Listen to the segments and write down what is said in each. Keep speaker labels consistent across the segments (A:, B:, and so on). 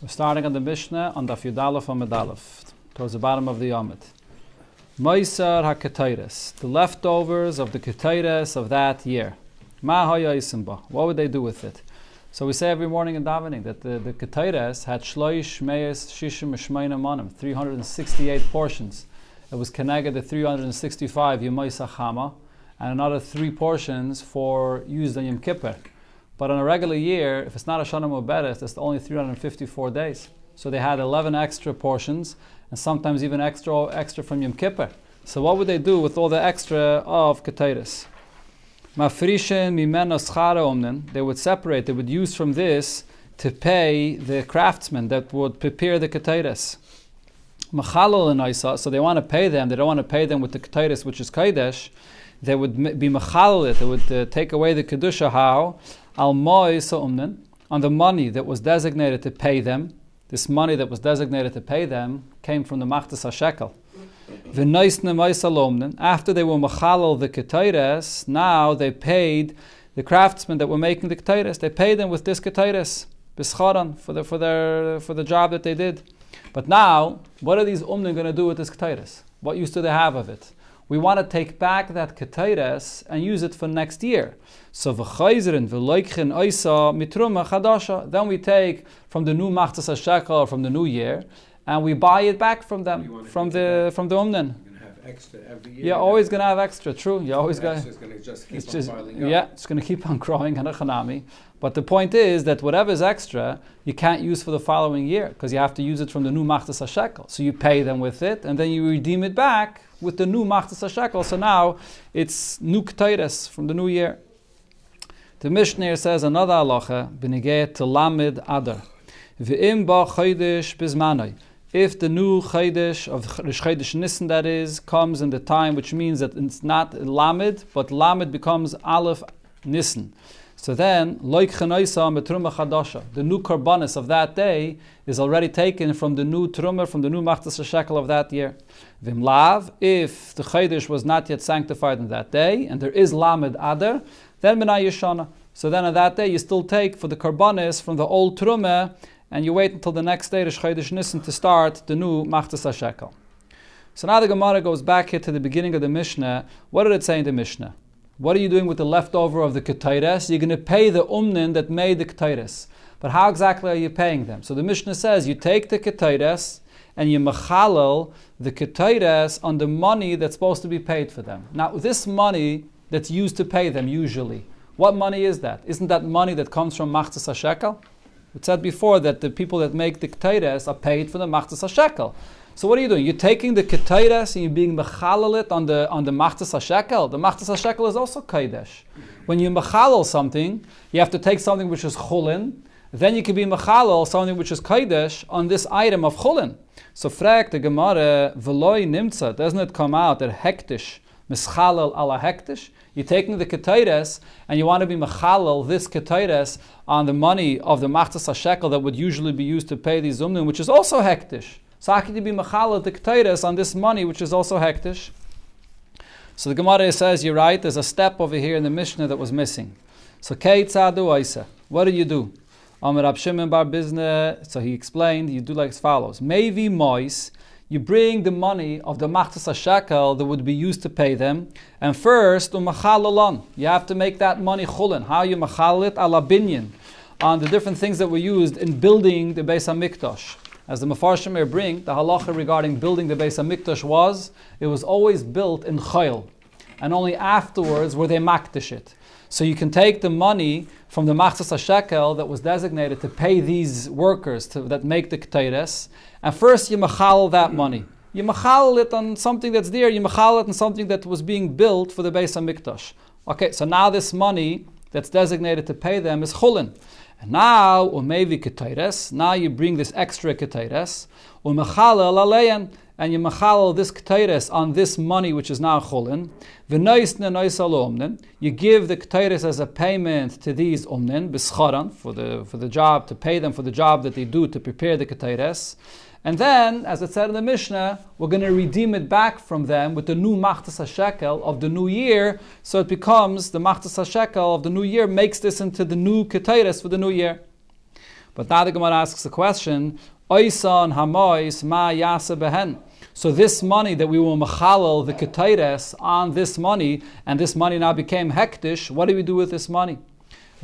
A: We're starting on the Mishnah on Daf Yudalef Amud Aleph, towards the bottom of the Yomid. Moisar HaKetayres, the leftovers of the Ketayres of that year. Ma haya isimba, what would they do with it? So we say every morning in davening that the Ketayres had Shloish Meis Shishim Shmeina Manim, 368 portions. It was connected to 365 Yemais Chama, and another 3 portions for used on Yom Kippur. But on a regular year, if it's not a Shana Muberes, it's only 354 days. So they had 11 extra portions, and sometimes even extra from Yom Kippur. So what would they do with all the extra of Ketayres? Mafrishen mimena schara omnen. They would separate, they would use from this to pay the craftsmen that would prepare the Ketayres. Machalal and Isa, so they want to pay them, they don't want to pay them with the Ketayres, which is Kodesh. They would be machalal it, they would take away the Kedusha. How? Al mo'isa umnen, on the money that was designated to pay them. This money that was designated to pay them came from the Machtas HaShekel. V'noisne mo'isa lomnen, after they were machalal the Ketayres, now they paid the craftsmen that were making the Ketayres. They paid them with this Ketayres, b'scharan, for the job that they did. But now, what are these umnen going to do with this Ketayres? What use do they have of it? We want to take back that Ketayres and use it for next year. So v'chayzerin v'loikchen oisa mitruma chadasha. Then we take from the new Machtas HaShekel, from the new year, and we buy it back from them, from the umnen.
B: You're going to have extra every year.
A: You're always going to have extra, true. You're always going
B: to just keep on piling up.
A: Yeah, it's going to keep on growing, hanachanami. But the point is that whatever is extra, you can't use for the following year, because you have to use it from the new Machtas HaShekel. So you pay them with it, and then you redeem it back with the new Machtas HaShekel. So now it's new Ketayres from the new year. The Mishnah says another halacha, b'negei to Lamed Adar. V'im ba chodesh bizmanoi. If the new Chodesh of Chodesh Nisan, that is, comes in the time, which means that it's not Lamed, but Lamed becomes Aleph Nisan. So then, Loik Chenoisa Metruma Chadasha, the new Karbanis of that day is already taken from the new Truma, from the new Machtas HaShekel of that year. Vim Lav, if the Chodesh was not yet sanctified on that day, and there is Lamed Adar, then B'nai Yeshana. So then on that day, you still take for the Karbanis from the old Truma, and you wait until the next day, Rosh Chodesh Nisan, to start the new Machtas HaShekel. So now the Gemara goes back here to the beginning of the Mishnah. What did it say in the Mishnah? What are you doing with the leftover of the Ketayres? You're going to pay the umnin that made the Ketayres. But how exactly are you paying them? So the Mishnah says you take the Ketayres and you machalal the Ketayres on the money that's supposed to be paid for them. Now this money that's used to pay them usually, what money is that? Isn't that money that comes from Machtas HaShekel? It said before that the people that make the Ketayres are paid for the Machtas HaShekel. So what are you doing? You're taking the Ketayres and you're being mechalal it on the Machtas HaShekel. The Machtas HaShekel is also Kodesh. When you mechalal something, you have to take something which is chulin, then you can be mechalal something which is Kodesh on this item of chulin. So frag the Gemara, v'loi nimtza, doesn't it come out that hektish, mischalal ala hektish? You're taking the Ketayres and you want to be mechalal this Ketayres on the money of the Machtas HaShekel that would usually be used to pay these umnim, which is also hektish. So how can you be mechalal the Ketayres on this money, which is also hektish? So the Gemara says, you're right, there's a step over here in the Mishnah that was missing. So Keitzadu Aisa, what do you do? Amar Rab Shimon bar Bizna, so he explained, you do like as follows. Mevi mois, you bring the money of the Machtas HaShekel that would be used to pay them, and first, umachalalan, you have to make that money chulin. How you machal it? Ala binyan, on the different things that were used in building the Beis HaMikdash. As the Mefarshim bring, the halacha regarding building the Beis HaMikdash was, it was always built in chayil, and only afterwards were they makdish it. So you can take the money from the Machtas HaShekel that was designated to pay these workers that make the Ketayres, and first you machal that money. You machal it on something that's there, you machal it on something that was being built for the Beis HaMikdash. Okay, so now this money that's designated to pay them is chulin. And now, umevi Ketayres, now you bring this extra Ketayres, umechalel aleyan, and you machalel this Ketayres on this money which is now chulin, v'noisne noisal umnen, you give the Ketayres as a payment to these umnen, b'scharan, for the job, to pay them for the job that they do to prepare the Ketayres, and then, as it said in the Mishnah, we're going to redeem it back from them with the new Machtas HaShekel of the new year, so it becomes, the Machtas HaShekel of the new year makes this into the new Ketayres for the new year. But now the Gemara asks the question, Oisan hamois ma yasa behen. So this money that we will machalal the ketayres on this money, and this money now became hektish, what do we do with this money?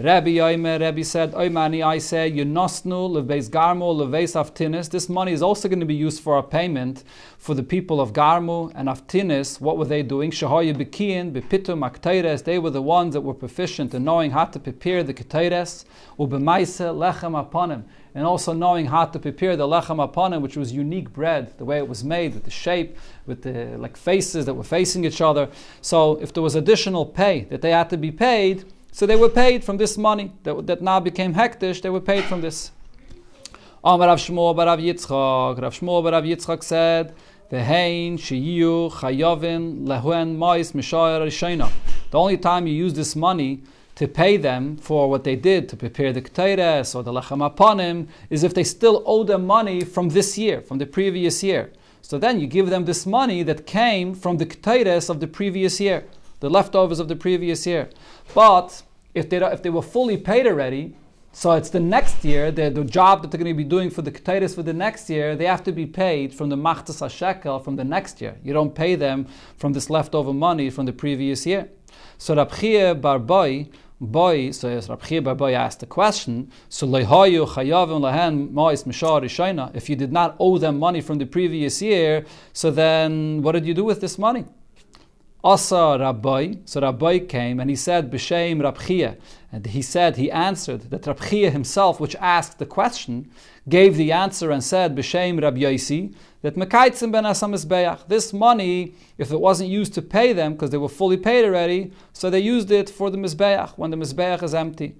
A: Rabbi said, Oimani, I say, Yunosnu, Leveis Garmu, Leveis Aftinis. This money is also going to be used for a payment for the people of Garmu and Aftinis. What were they doing? Shahoya Bekiyin, Bepitum Aktayres. They were the ones that were proficient in knowing how to prepare the Ketayres, Ubemaise Lechem Aponim, and also knowing how to prepare the Lechem Aponim, which was unique bread, the way it was made, with the shape, with the faces that were facing each other. So if there was additional pay that they had to be paid, so they were paid from this money that now became hektish. They were paid from this. Amar Rav Shmuel bar Rav Yitzchak. Rav Shmuel bar Rav Yitzchak said, "V'hein sheyu chayavin lehuen mais mishayar rishayna." The only time you use this money to pay them for what they did to prepare the ketayres or the lechem aponim is if they still owe them money from this year, from the previous year. So then you give them this money that came from the ketayres of the previous year, the leftovers of the previous year. But if they were fully paid already, so it's the next year, the job that they're going to be doing for the ketayres for the next year, they have to be paid from the machtas hashekel from the next year. You don't pay them from this leftover money from the previous year. So Rab Chia bar Boi, so as Rab Chia bar Boi asked the question, so lehayu chayavim lahen ma'is mishar rishayna. If you did not owe them money from the previous year, so then what did you do with this money? Asa Rabbi, so Rabbi came and he said, B'shem Rab Chia, and he answered that Rab Chia himself, which asked the question, gave the answer and said, B'shem Rab Yosi, that Mekaitzim ben Asam Mizbeach, this money, if it wasn't used to pay them, because they were fully paid already, so they used it for the Mizbeach, when the Mizbeach is empty.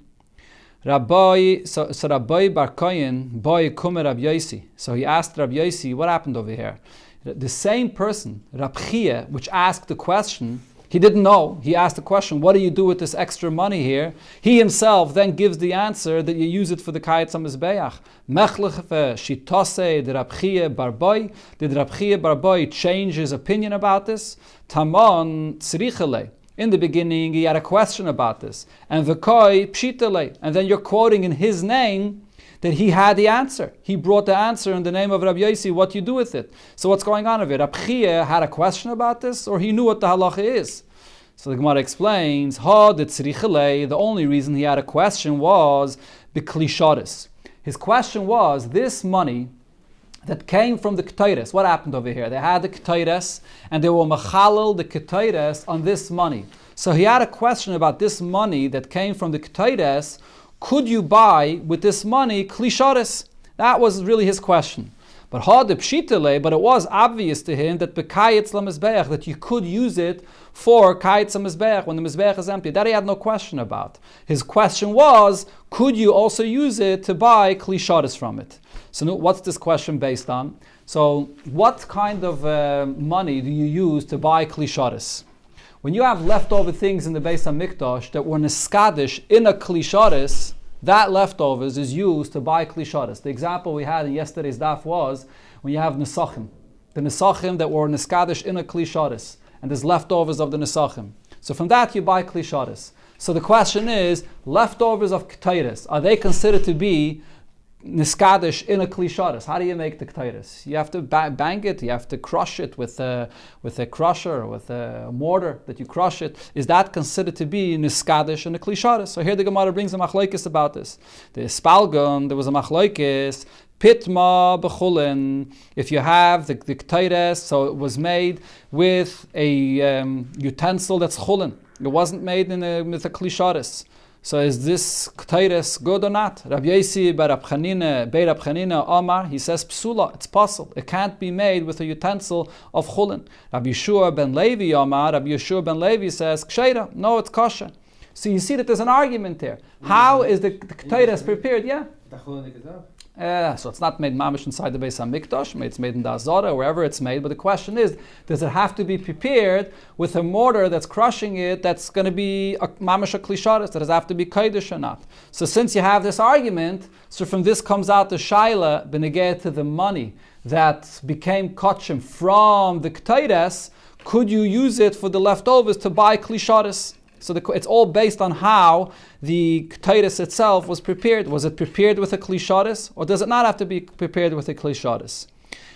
A: Rabbi, so Rabbi Bar Koyin, Boy Kumer Rab Yosi, so he asked Rab Yosi, what happened over here? The same person, Rab Chia, which asked the question, he didn't know. He asked the question, what do you do with this extra money here? He himself then gives the answer that you use it for the Kayetz HaMizbeach. Mechlechefe shitose de Rab Chia bar Boi. Did Rab Chia bar Boi change his opinion about this? Tamon tzrichele. In the beginning, he had a question about this. And v'koi pshitele. And then you're quoting in his name that he had the answer. He brought the answer in the name of Rabbi Yosi, what you do with it. So what's going on over here? Rabbi Chia had a question about this, or he knew what the halacha is? So the Gemara explains, the only reason he had a question was b'klisharis. His question was, this money that came from the ketayres, what happened over here? They had the ketayres, and they were machalal the ketayres on this money. So he had a question about this money that came from the ketayres. Could you buy with this money klisharis? That was really his question. But it was obvious to him that bekayetz lamizbeach, that you could use it for kayetz lamizbeach when the mizbeach is empty. That he had no question about. His question was, could you also use it to buy klisharis from it? So what's this question based on? So what kind of money do you use to buy klisharis? When you have leftover things in the Beis HaMikdash that were neskadish in a klisharis, that leftovers is used to buy klisharis. The example we had in yesterday's daf was when you have nesachim. The nesachim that were neskadish in a klisharis, and there's leftovers of the nesachim. So from that you buy klisharis. So the question is, leftovers of ketayres, are they considered to be niskadish in a klisharis? How do you make the ketayres? You have to bang it, you have to crush it with a crusher, with a mortar that you crush it. Is that considered to be niskadish in a klisharis? So here the Gemara brings a machlokes about this. The Spalgon, there was a machlokes, pitma b'chulin. If you have the ketayres, so it was made with a utensil that's chulin. It wasn't made with a klisharis. So is this ketayres good or not? Rabbi Yosi bar Rab Chanina Omar, he says psula, it's possible. It can't be made with a utensil of chulin. Rabbi Yeshua ben Levi Omar, Rabbi Yeshua ben Levi says ksheira, no, it's kosher. So you see that there's an argument there. How is the ketayres prepared? Yeah. So it's not made mamish inside the Beis HaMikdash, it's made in the Azara, wherever it's made, but the question is, does it have to be prepared with a mortar that's crushing it, that's going to be a mamish a klisharis, does it have to be kodesh or not? So since you have this argument, so from this comes out the shaila, benegeh to the money that became kachim from the ketayres, could you use it for the leftovers to buy klisharis? So it's all based on how the Ketaitis itself was prepared. Was it prepared with a Kli or does it not have to be prepared with a Kli?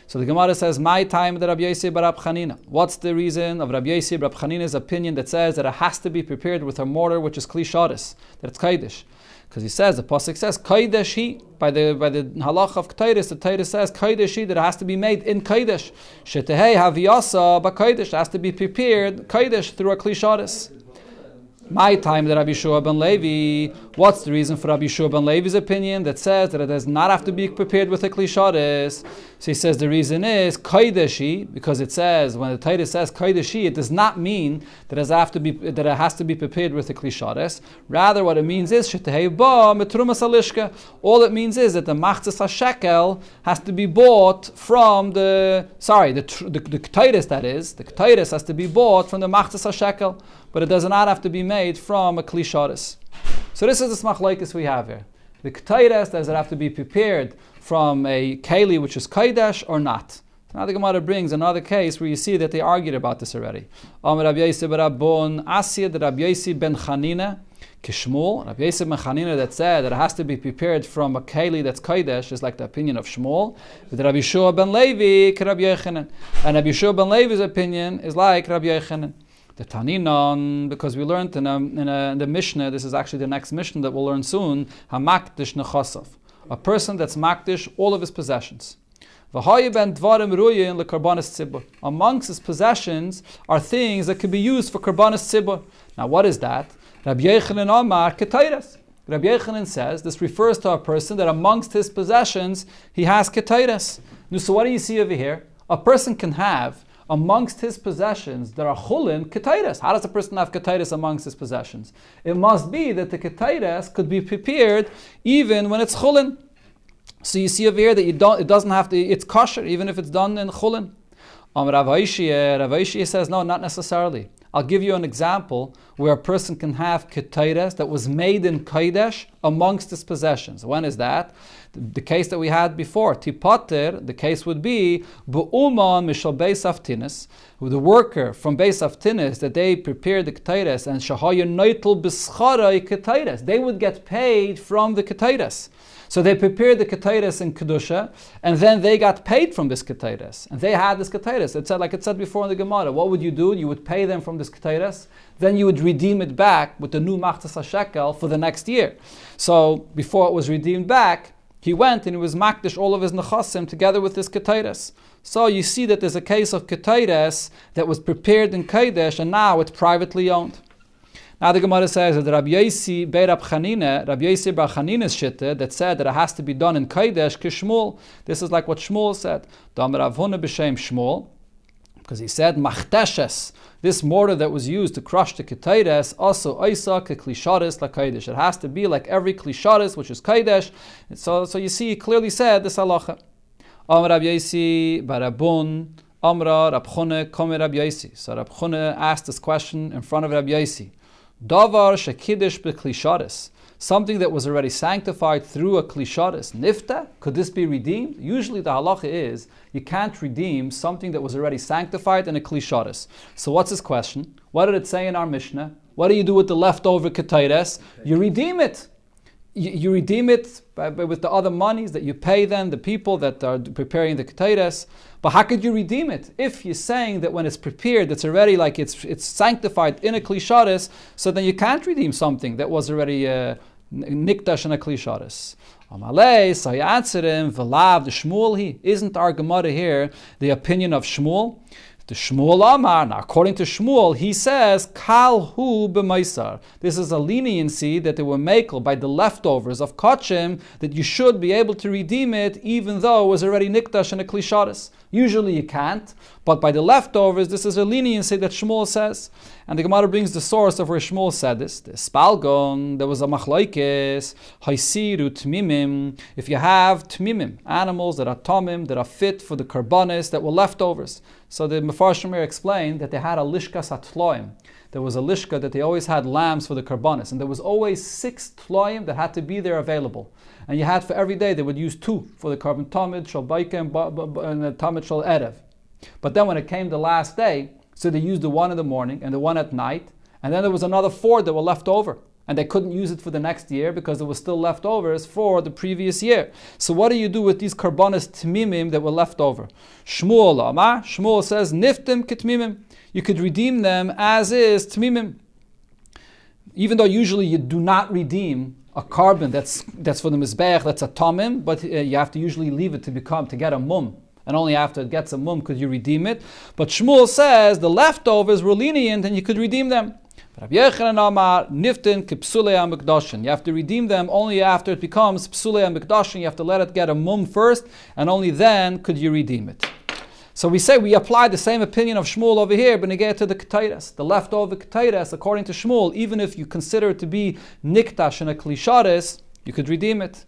A: So the Gemara says, "My time the Rabbi Yossi bar Rab Chanina." What's the reason of Rabbi Yossi bar Rab Chanina's opinion that says that it has to be prepared with a mortar which is Kli that it's Kaidish? Because he says, the pasuk says, Kaidish he, by the halach of Ketaitis, the Torah says, Kaidish he, that it has to be made in Kaidish. Shetehei haviyasa ba Kaidish, it has to be prepared Kaidish through a Kli. My time the Rabbi Yeshua ben Levi. What's the reason for Rabbi Yeshua ben Levi's opinion that says that it does not have to be prepared with a Kli? So he says the reason is Kaideshi, because it says, when the Torah says Kaideshi, it does not mean that it has to be prepared with a Kli. Rather, what it means is Shetehei ba metrumas alishka. All it means is that the machzas hashekel has to be bought from the Ketaitis, that is, the Ketaitis has to be bought from the machzas hashekel, but it does not have to be made from a Kli. So this is the smachlaikis we have here. The Ketaitis, does it have to be prepared from a keli which is kaidesh or not? Now the Gemara brings another case where you see that they argued about this already. Amar Rabbi Yossi bar Rabbon Asiyad Rabbi Yossi ben Chanina Kishmul. Rabbi Yossi ben Chanina that said that it has to be prepared from a keli that's kaidesh is like the opinion of Shmuel. With Rabbi Yeshua ben Levi Rabbi Yochanan, and Rabbi Yeshua ben Levi's opinion is like Rabbi Yochanan. The Taninon, because we learned in the Mishnah, this is actually the next Mishnah that we'll learn soon, Hamakdish Nechasav, a person that's makdish all of his possessions. Amongst his possessions are things that can be used for karbanis tzibur. Now what is that? Rabbi Yochanan Amar Ketairas. Rabbi Yochanan says this refers to a person that amongst his possessions he has Ketairas. So what do you see over here? A person can have amongst his possessions there are chulin ketairas. How does a person have ketairas amongst his possessions? It must be that the ketairas could be prepared even when it's chulin. So you see over here that it doesn't have to. It's kosher even if it's done in chulin. Rav Aishia says no, not necessarily. I'll give you an example where a person can have ketairas that was made in kaidesh amongst his possessions. When is that? The case that we had before, Tipater, the case would be Bu'uman Mishal Beis Aftinis, the worker from Beis Aftinis that they prepared the ketairas and Shahaya Noitel B'schara ketairas. They would get paid from the ketairas. So they prepared the ketairas in Kedusha, and then they got paid from this ketairas. And they had this ketairas. It said, like it said before in the Gemara, what would you do? You would pay them from this ketairas, then you would redeem it back with the new machzas hashekel for the next year. So before it was redeemed back, he went and he was makdish all of his nechasim together with this ketairas. So you see that there's a case of ketairas that was prepared in Kaidesh and now it's privately owned. Now the Gemara says that Rabbi Yossi bar Rab Chanina, Rabbi Yossi bar Chanina's shitta that said that it has to be done in Kaidesh kishmul. This is like what Shmuel said. Dam Rav Huna b'shem Shmuel, because he said machteshes, this mortar that was used to crush the ketairas, also oisa keklisharis la kaidesh. It has to be like every klisharis, which is kaidesh. So you see, he clearly said this halacha. Amar Rabbi Yossi bar Rabbon, Amra Rab Chuna Komer Rabbi Yossi. So Rab Chuna asked this question in front of Rabbi Yossi. Davar shekidish beklisharis, something that was already sanctified through a klisharis. Nifta, could this be redeemed? Usually the halacha is you can't redeem something that was already sanctified in a klisharis. So what's his question? What did it say in our Mishnah? What do you do with the leftover ketairas? You redeem it. You redeem it with the other monies that you pay them, the people that are preparing the ketairas. But how could you redeem it? If you're saying that when it's prepared, it's already like it's sanctified in a klisharis, so then you can't redeem something that was already nikdash in a klisharis. Amalei, so he answered him, V'lav, the Shmuel he. Isn't our Gemara here the opinion of Shmuel? The Shmuel Amar, now according to Shmuel, he says, Kal hu b'maisar. This is a leniency that they were makel by the leftovers of kachim, that you should be able to redeem it even though it was already nikdash in a klisharis. Usually you can't, but by the leftovers, this is a leniency that Shmuel says. And the Gemara brings the source of where Shmuel said this. The Spalgon, there was a machlaikis, haisiru tmimim. If you have tmimim, animals that are tomim, that are fit for the karbanis, that were leftovers. So the Mefarshim here explained that they had a lishka satloim. There was a lishka that they always had lambs for the karbanis, and there was always 6 tloim that had to be there available. And you had for every day, they would use 2 for the karban tamid, shal baika, and the tamid shal erev. But then when it came the last day, so they used the one in the morning and the one at night, And then there was another 4 that were left over. And they couldn't use it for the next year because there was still leftovers for the previous year. So what do you do with these karbanos tmimim that were left over? Shmuel Amar, Shmuel says, niftim kitmimim. You could redeem them as is tmimim. Even though usually you do not redeem a carbon that's for the mizbeach, that's a tamim, but you have to usually leave it to get a mum. And only after it gets a mum could you redeem it. But Shmuel says the leftovers were lenient and you could redeem them. Rabbi Yochanan Amar, niftin kipsulei hamikdashin. You have to redeem them only after it becomes psulei hamikdashin. You have to let it get a mum first, and only then could you redeem it. So we apply the same opinion of Shmuel over here, but negate to the ketairas. The leftover ketairas, according to Shmuel, even if you consider it to be niktash and a klisharis, you could redeem it.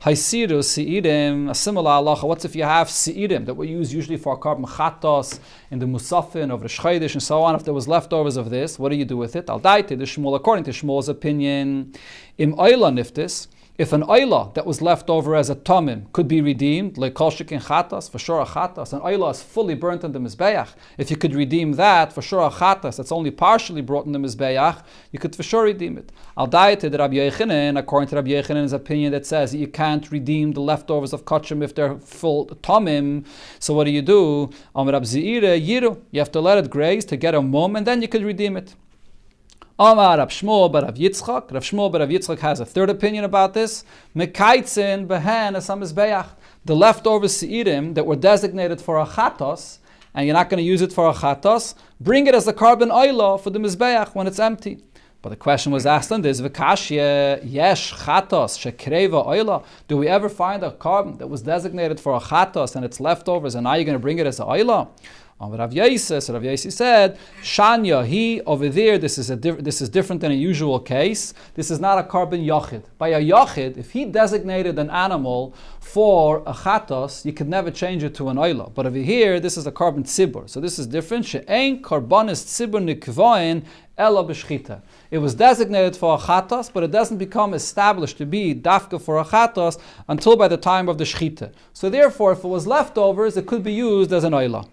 A: Haisiru siidim, a similar halacha. What's if you have siidim that we use usually for carbon chatos in the musafin of the shchaydish and so on? If there was leftovers of this, what do you do with it? Al daite the Shmuel, according to Shmuel's opinion, im oila niftis. If an oila that was left over as a tamim could be redeemed, like kol shekin chatas, for sure a chatas, an oila is fully burnt in the mizbeach. If you could redeem that, for sure a chatas that's only partially brought in the mizbeach, you could for sure redeem it. Al daite the Rabbi Yochanan, according to Rabbi Yochanan's opinion, that says that you can't redeem the leftovers of kachim if they're full tamim. So what do? Rab Zeira yiru. You have to let it graze to get a mum, and then you could redeem it. Amar Rav Shmuel bar Rav Yitzchak. Rav Shmuel bar Rav Yitzchak has a third opinion about this. Mekaitzin behen asam mizbeach. The leftover seirim that were designated for a chatos, and you're not going to use it for a chatos, bring it as a carbon oila for the mizbeach when it's empty. But the question was asked on this: V'kashye yesh chatos shekreva oila. Do we ever find a carbon that was designated for a chatos and it's leftovers, and now you're going to bring it as a oila? Rav Yaisi said, Shanya, he over there, this is different than a usual case. This is not a carbon yochid. By a yochid, if he designated an animal for a chatos, you could never change it to an oila. But over here, this is a carbon tzibur. So this is different. She'ein karbanis tzibur nikvoin ela b'shchita. It was designated for a chatos, but it doesn't become established to be dafka for a chatos until by the time of the shchita. So therefore, if it was leftovers, it could be used as an oila.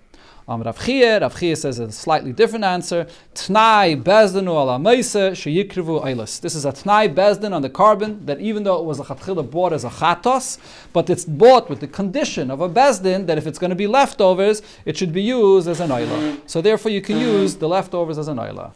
A: Rav Chia says a slightly different answer. Tnai bezdinu ala meise sheyikrivu eilis. This is a tnai bezdin on the carbon that even though it was a chatchila bought as a chatos, but it's bought with the condition of a bezdin that if it's going to be leftovers, it should be used as an oila. So therefore, you can use the leftovers as an oila.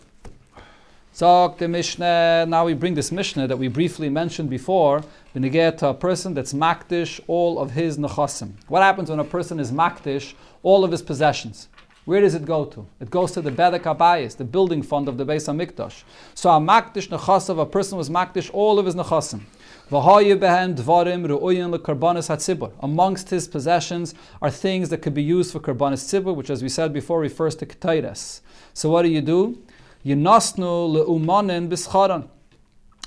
A: So the Mishnah. Now we bring this Mishnah that we briefly mentioned before. B'negeh to a person that's makdish all of his nechasim. What happens when a person is makdish all of his possessions? Where does it go to? It goes to the Bedek Habayis, the building fund of the Beis HaMikdash. So a makdish nechasav, a person was makdish all of his nechasim. Amongst his possessions are things that could be used for karbanis tzibur, which, as we said before, refers to ketairas. So what do? Yinasnu leumanin b'scharan.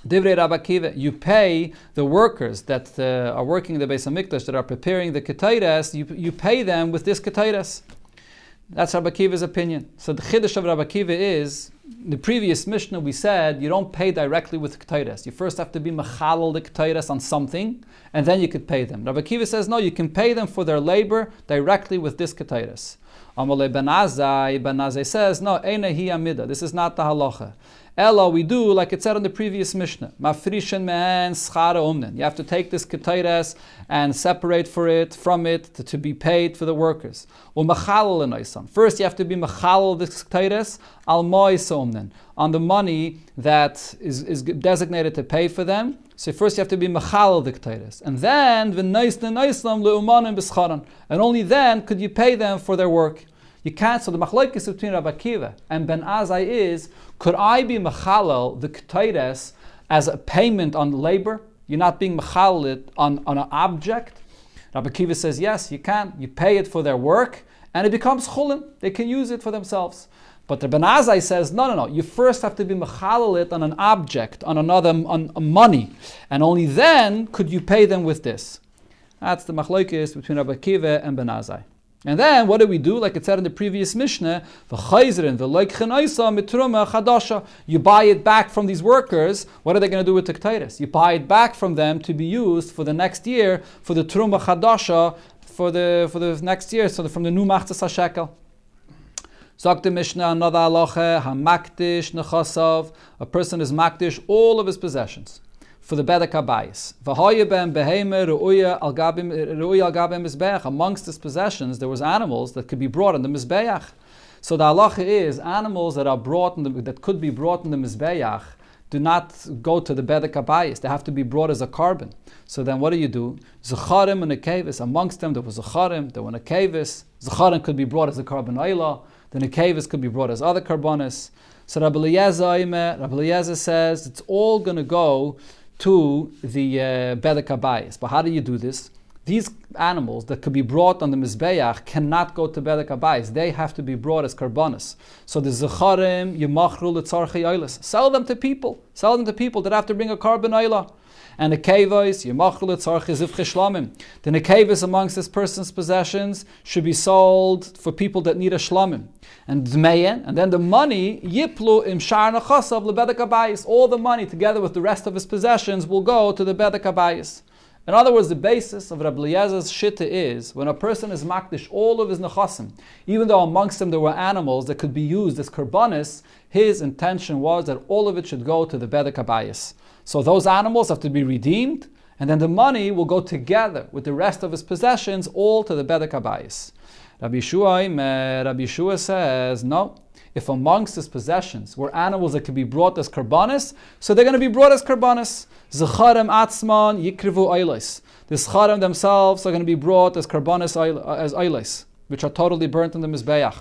A: Divrei Rabbi Akiva, you pay the workers that are working in the Beis HaMikdash, that are preparing the ketairas, you pay them with this ketairas. That's Rabbi Akiva's opinion. So the chiddush of Rabbi Akiva is, in the previous Mishnah we said, you don't pay directly with ketairas. You first have to be mechalal the ketairas on something, and then you could pay them. Rabbi Akiva says, no, you can pay them for their labor directly with this ketairas. Amalei Ben Azai says, no, eina hi amida. This is not the halacha. Ella, we do, like it said in the previous Mishnah, mafrishen mehen schara umnen. You have to take this ketairas and separate from it to be paid for the workers. Umachalal enoisam. First, you have to be machalal this ketairas al moisa umnen, on the money that is designated to pay for them. So first you have to be machalal the ketairas, and then v'noisam leumanim b'scharan, and only then could you pay them for their work. You can't. So the machlokes between Rabbi Akiva and Ben Azai is: could I be machalal the ketairas as a payment on labor? You're not being machalal it on an object. Rabbi Akiva says yes, you can. You pay it for their work, and it becomes chulin. They can use it for themselves. But the Ben Azai says no. You first have to be machalal it on an object, on money, and only then could you pay them with this. That's the machlokes between Rabbi Akiva and Ben Azai. And then what do we do? Like it said in the previous Mishnah, you buy it back from these workers. What are they going to do with the ketairas? You buy it back from them to be used for the next year for the truma chadasha for the next year. So from the new machzas hashekel. Sagt the Mishnah, another halacha, hamakdish nechasav, a person is makdish all of his possessions for the bedek habayis. V'hoye ben beheme ru'uya al gabim mizbeach. Amongst his possessions, there was animals that could be brought in the mizbeach. So the halacha is animals that are brought that could be brought in the mizbeach do not go to the bedek habayis. They have to be brought as a carbon. So then what do? Zacharim and a kevis. Amongst them there was zacharim, there were a kevis. Zacharim could be brought as a carbon oila. The nekevis could be brought as other karbonis. So Rabbi Eliezer says it's all going to go to the bedek habayis. But how do you do this? These animals that could be brought on the mizbeach cannot go to bedek habayis. They have to be brought as karbonis. So the zecharim yimachru letzarchei oilas. Sell them to people. Sell them to people that have to bring a carbon oila. And the nekevos yimachru letzarchei zivchei shlamim. The nekevos amongst this person's possessions should be sold for people that need a shlamim. And dmeyen, and then the money yiplu im shar nechasav lebedek habayis. All the money together with the rest of his possessions will go to the bedek habayis. In other words, the basis of Rabbi Eliezer's shitta is when a person is makdish all of his nechasim, even though amongst them there were animals that could be used as karbanis, his intention was that all of it should go to the bedek habayis. So those animals have to be redeemed, and then the money will go together with the rest of his possessions all to the bedek habayis. Rabbi Yeshua says, no. If amongst his possessions were animals that could be brought as karbanis, so they're going to be brought as karbanis. Zecharim atzman yikrivu oilos. The zecharim themselves are going to be brought as karbanis as oilos, which are totally burnt in the mizbeach.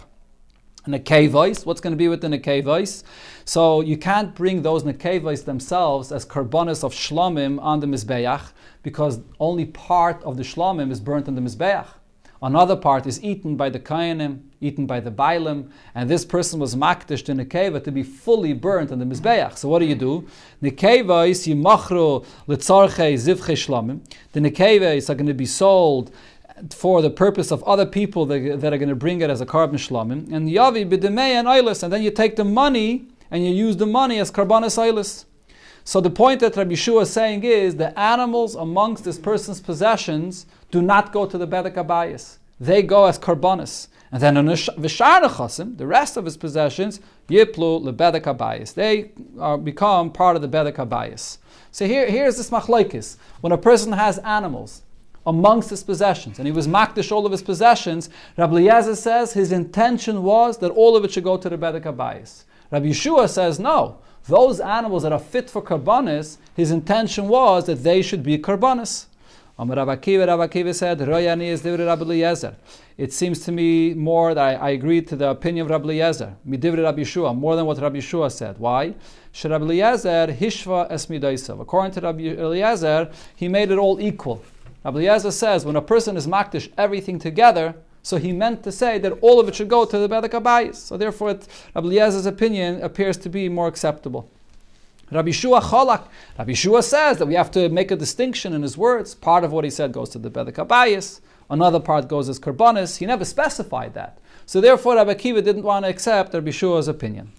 A: And nekevos, what's going to be with the nekevos? So you can't bring those nekevos themselves as karbanis of shlamim on the mizbeach, because only part of the shlamim is burnt in the mizbeach. Another part is eaten by the Kayanim, eaten by the Bailim, and this person was makdish to Nekeva to be fully burnt in the Mizbeach. So what do? Nekeva is yimachru letzarchei zivchei shlamim. The Nekeva are going to be sold for the purpose of other people that are going to bring it as a carbon shlamim. And yavi b'demei and oilis, and then you take the money and you use the money as karbanis oilis. So the point that Rabbi Yeshua is saying is the animals amongst this person's possessions do not go to the bedek habayis. They go as karbonis. And then on v'shar nechasim, the rest of his possessions, yiplu lebedek habayis. They become part of the bedek habayis. So here's this machlokes. When a person has animals amongst his possessions, and he was makdish all of his possessions, Rabbi Eliezer says his intention was that all of it should go to the bedek habayis. Rabbi Yeshua says no. Those animals that are fit for karbonis, his intention was that they should be karbonis. Rabbi Akiva said, Royani is divrei Rabbi Eliezer. It seems to me more that I agree to the opinion of Rabbi Eliezer, midivrei Rabbi Yeshua, more than what Rabbi Yeshua said. Why? Rabbi Eliezer hishva es midaisav. According to Rabbi Eliezer, he made it all equal. Rabbi Eliezer says when a person is makdish everything together, so he meant to say that all of it should go to the bedek habayis. So therefore, Rabbi Eliezer's opinion appears to be more acceptable. Rabbi Yeshua cholak. Rabbi Yeshua says that we have to make a distinction in his words. Part of what he said goes to the bedek habayis. Another part goes as karbonis. He never specified that. So therefore, Rabbi Akiva didn't want to accept Rabbi Yeshua's opinion.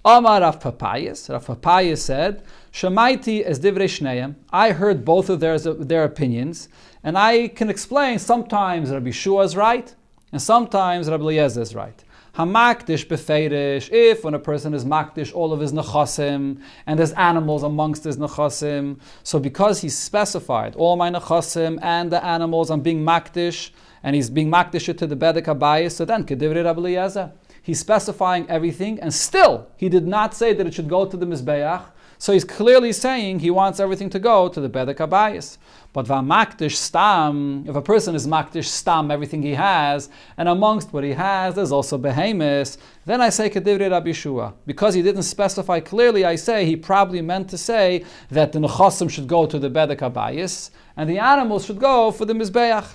A: Amar Rav Papayas. Rav Papayas said, Shemaiti es divrei shneim. I heard both of their opinions, and I can explain sometimes Rabbi Yeshua is right, and sometimes Rabbi Eliezer is right. Hamakdish befeirish, if when a person is makdish all of his nechasim, and there's animals amongst his nechasim, so because he's specified all my nechasim and the animals I'm being makdish, and he's being makdish to the bedek habayis, so then kedivrei Rabbi Eliezer. He's specifying everything, and still he did not say that it should go to the mizbeach. So he's clearly saying he wants everything to go to the bedek habayis. But v'makdish stam, if a person is makdish stam, everything he has, and amongst what he has, there's also behemoths, then I say kedivrei Rabbi Yeshua. Because he didn't specify clearly, I say he probably meant to say that the nechasim should go to the bedek habayis, and the animals should go for the mizbeach.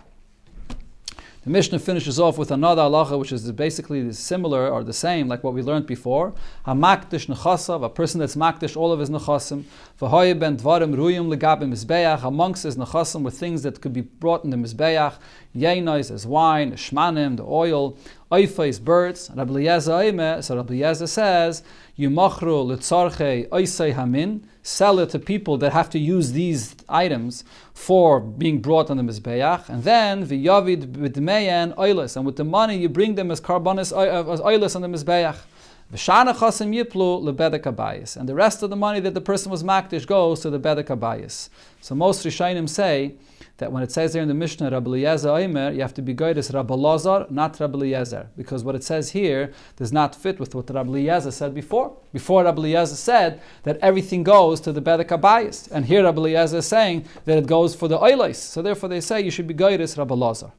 A: The Mishnah finishes off with another halacha, which is basically similar or the same, like what we learned before. Hamakdish nechasav, a person that's makdish all of his nechasim. V'hoye ben dvarim ruyim legabim mizbeach. Amongst his nechasim were things that could be brought in the mizbeach. Yeinois as wine, the shmanim, the oil. Oifais, birds. Rabbi Eliezer so Rabbi Eliezer says, Yumachru litzarchei oisei hamin, sell it to people that have to use these items for being brought on the Mizbeach, and then v'yavid b'dmeyen oilis, and with the money you bring them as karbanis as oilis on the Mizbeach. V'shana chasim yiplu lebedek habayis, and the rest of the money that the person was makdish goes to the bedek habayis. So most Rishonim say that when it says there in the Mishnah, Rabbi Eliezer Omer, you have to be goydes Rabbi Lazar, not Rabbi Eliezer, because what it says here does not fit with what Rabbi Eliezer said before. Before, Rabbi Eliezer said that everything goes to the bedek habayis, and here Rabbi Eliezer is saying that it goes for the oilis. So therefore they say you should be goydes Rabbi Lazar.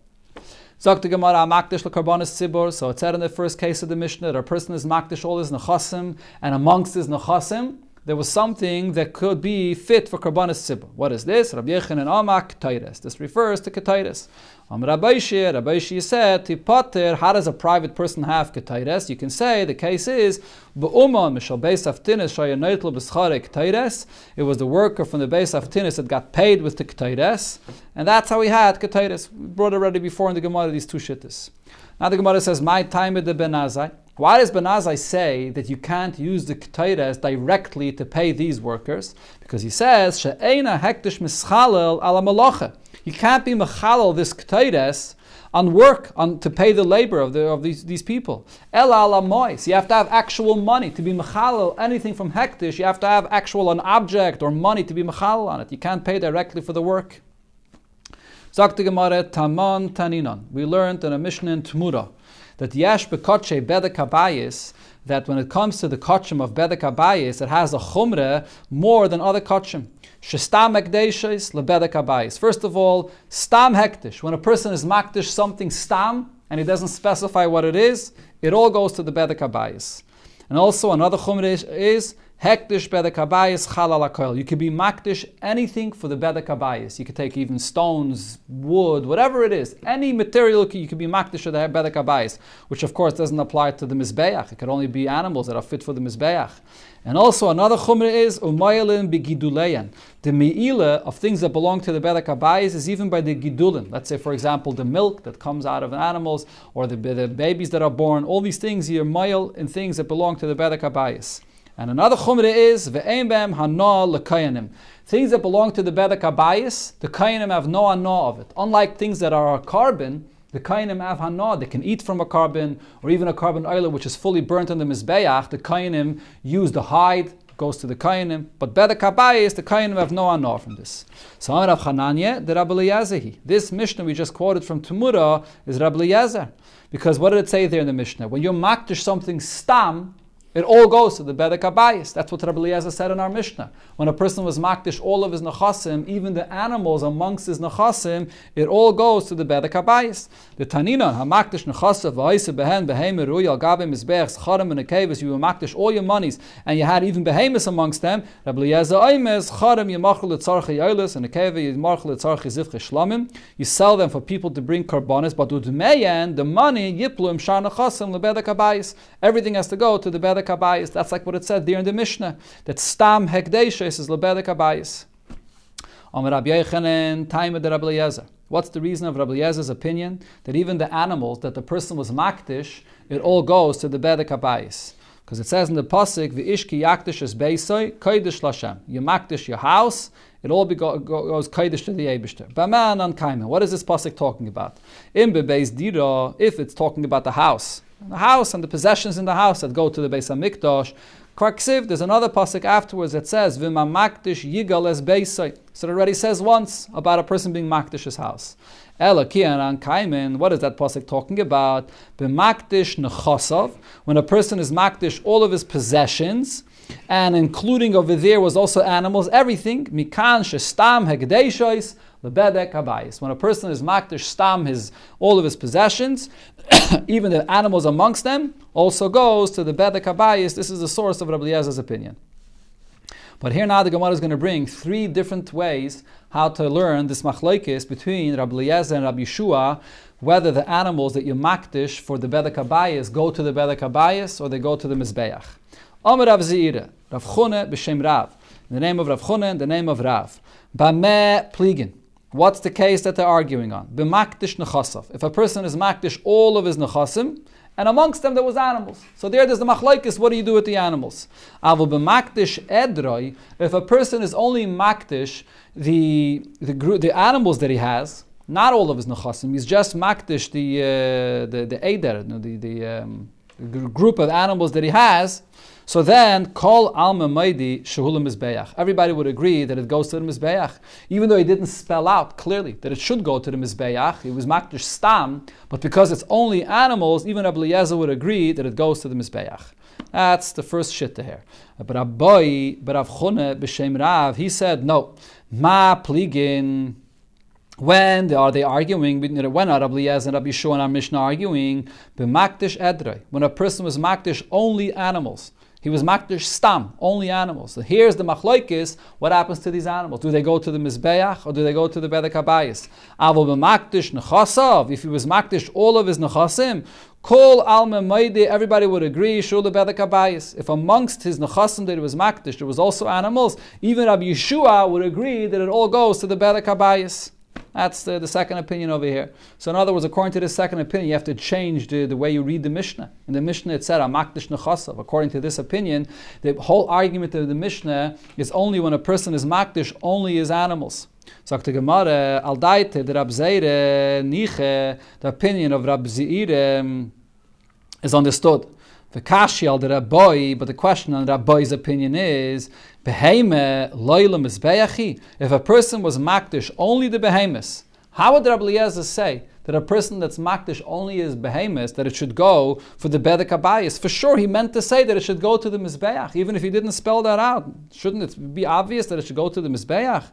A: Zok the Gemara, makdish l'karbanis tzibur. So it said in the first case of the Mishnah that a person is makdish all his nechasim, and amongst his nechasim there was something that could be fit for karbanis tzibur. What is this? Rabbi Yechanan Amak Ketairis. This refers to Ketairis. Rabbi Yishia said, Tipater, how does a private person have Ketairis? You can say the case is, Be'uman mishal beis aftinis shayanoitl b'schare Ketairis. It was the worker from the beis aftinis that got paid with the Ketairis, and that's how he had Ketairis. We brought already before in the Gemara these two shittas. Now the Gemara says, my time with the Ben Azai. Why does Ben Azai say that you can't use the Ketairis directly to pay these workers? Because he says, She'eina hektish mischalel ala malacha. You can't be mechalel this Ketairis on work, to pay the labor of these people. El ala mois. You have to have actual money to be mechalel anything from hektish. You have to have an object or money to be mechalel on it. You can't pay directly for the work. Zok the Gemara, Taman Taninon. We learned in a Mishnah in Tmura that Yesh Bekoche Bedek Habayis, that when it comes to the Kotchim of Bedek Habayis, it has a Chumre more than other Kotchim. Shestam Hekdeshes LeBedek Habayis. First of all, Stam Hektish. When a person is Makdish something Stam, and he doesn't specify what it is, it all goes to the Bedek Habayis. And also another Chumre is Hektish bedek habayis chalal hakoil. You could be makdish anything for the bedek habayis. You could take even stones, wood, whatever it is. Any material you could be makdish for the bedek habayis, which of course doesn't apply to the mizbeach. It could only be animals that are fit for the mizbeach. And also another chumra is umayelin begiduleyan. The meila of things that belong to the bedek habayis is even by the gidulin. Let's say, for example, the milk that comes out of animals, or the babies that are born. All these things you're mayel in things that belong to the bedek habayis. And another chumra is ve'ein b'hem hana l'kayanim. Things that belong to the bedek habayis, the kayanim have no hana of it. Unlike things that are a carbon, the kayanim have hana. They can eat from a carbon, or even a carbon oil which is fully burnt on the mizbeach. The kayanim use the hide, goes to the kayanim. But bedek habayis, the kayanim have no hana from this. So Rav Chananya, the Rabbi Eliezer. This Mishnah we just quoted from Tumura is Rabbi Eliezer. Because what did it say there in the Mishnah? When you're makdish something stam, it all goes to the bedek habayis. That's what Rabbi Eliezer said in our Mishnah. When a person was makdish all of his nechasim, even the animals amongst his nechasim, it all goes to the bedek habayis. The Tanina, hamakdish nechasav v'aisa behen behemer ruy al gabe mizbeach charim and akevis. You were makdish all your monies, and you had even behemoths amongst them. Rabbi Eliezer oimes charim yimachul letzarchei yolis and akevi yimachul letzarchei zivchei shlamim. You sell them for people to bring karbanis, but udmeyan the money yiplu imshar nechasim lebedek habayis. Everything has to go to the bedek habayis. That's like what it said there in the Mishnah, that stam hekdeshes is lebedek habayis. Rabbi Yechanan, time of the Rabbi Eliezer. What's the reason of Rabbi Eliezer's opinion that even the animals that the person was makdish, it all goes to the bedek habayis? Because it says in the pasuk, "V'ishki yakdish es beisoy kodesh lashem." You makdish your house, it all goes kodesh to the Eibishter. B'man an kaimen. What is this pasuk talking about? In bebeis dira, if it's talking about the house and the possessions in the house that go to the Beis HaMikdash. Kvarksiv, there's another pasuk afterwards that says, V'ma makdish yigal es beisai. So it already says once about a person being makdish's house. Ela kianan kaimen, what is that pasuk talking about? B'makdish nechasav, when a person is makdish all of his possessions, and including over there was also animals, everything, mikan shestam hegdeishois, lebedek habayis. When a person is makdish stam all of his possessions, even the animals amongst them, also goes to the bedek habayis. This is the source of Rabbi Eliezer's opinion. But here now the Gemara is going to bring three different ways how to learn this machlokes between Rabbi Eliezer and Rabbi Yeshua, whether the animals that you makdish for the bedek habayis go to the bedek habayis or they go to the mizbeach. Amar Rav Zeira, Rav Chune b'shem Rav, in the name of Rav Chune, in the name of Rav. Bameh pligin. What's the case that they're arguing on? B'makdish nechasav. If a person is makdish all of his nechasim, and amongst them there was animals. So there's the machlokes, what do you do with the animals? Aval b'makdish edroi, if a person is only makdish the animals that he has, not all of his nechasim, he's just makdish the eder, the group of animals that he has, so then, kol alma maidi shehulam mizbeach. Everybody would agree that it goes to the mizbeach, even though he didn't spell out clearly that it should go to the mizbeach. It was makdish stam, but because it's only animals, even Rabbi Eliezer would agree that it goes to the mizbeach. That's the first shitta here. But Rav Chuna b'shem Rav, he said no. Ma pligin. When are they arguing? When are Rabbi Eliezer and Rabbi Yeshua and our Mishnah arguing? B'makdish edrei. When a person was makdish only animals. He was makdish stam, only animals. So here's the machlokes. What happens to these animals? Do they go to the mizbeach or do they go to the bedek habayis? Avol b'makdish nechasav. If he was makdish all of his nechasim, kol alma maide, everybody would agree, shul the bedek habayis. If amongst his nechasim that it was makdish, there was also animals, even Rabbi Yeshua would agree that it all goes to the bedek habayis. That's the second opinion over here. So in other words, according to this second opinion, you have to change the way you read the Mishnah. In the Mishnah it said, Amakdish nechasav. According to this opinion, the whole argument of the Mishnah is only when a person is makdish, only his animals. So the Gemara, al daite, the Rab Zeire, niche, the opinion of Rab Zeire is understood. The kashi al the Rabbi, but the question on Rabbi's opinion is, Beheime loyla mizbeachi. If a person was makdish only the behemoths, how would Rabbi Eliezer say that a person that's makdish only his behemoths, that it should go for the bedek habayis? For sure, he meant to say that it should go to the mizbeach, even if he didn't spell that out. Shouldn't it be obvious that it should go to the mizbeach?